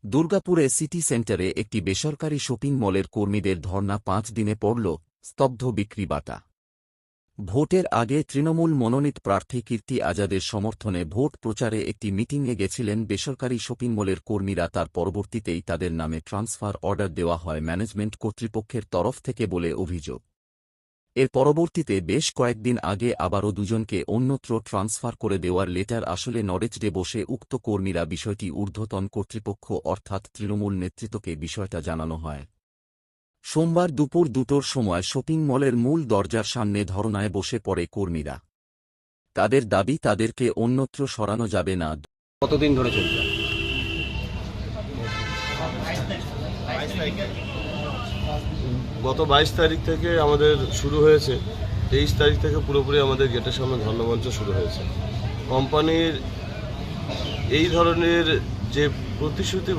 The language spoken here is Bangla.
দুর্গাপুরে সিটি সেন্টারে একটি বেসরকারি শপিং মলের কর্মীদের ধর্না ৫ দিনে পড়ল, স্তব্ধ বিক্রি বাটা। ভোটের আগে তৃণমূল মনোনীত প্রার্থী কীর্তি আজাদের সমর্থনে ভোট প্রচারে একটি মিটিংয়ে গেছিলেন বেসরকারি শপিং মলের কর্মীরা। তার পরবর্তীতেই তাদের নামে ট্রান্সফার অর্ডার দেওয়া হয় ম্যানেজমেন্ট কর্তৃপক্ষের তরফ থেকে বলে অভিযোগ। এর পরবর্তীতে বেশ কয়েকদিন আগে আবারও দুজনকে অন্যত্র ট্রান্সফার করে দেওয়ার লেটার আসলে নলেজে বসে উক্ত কর্মীরা বিষয়টি ঊর্ধ্বতন কর্তৃপক্ষ অর্থাৎ তৃণমূল নেতৃত্বকে বিষয়টা জানানো হয়। সোমবার দুপুর ২টোর সময় শপিং মলের মূল দরজার সামনে ধরনায় বসে পড়ে কর্মীরা। তাদের দাবি তাদেরকে অন্যত্র সরানো যাবে না। কতদিন ধরে চলছে? গত ২২ তারিখ থেকে আমাদের শুরু হয়েছে। ২৩ তারিখ থেকে পুরোপুরি আমাদের গেটের সামনে ধর্মমঞ্চ শুরু হয়েছে। কোম্পানির এই ধরনের যে প্রতিশ্রুতি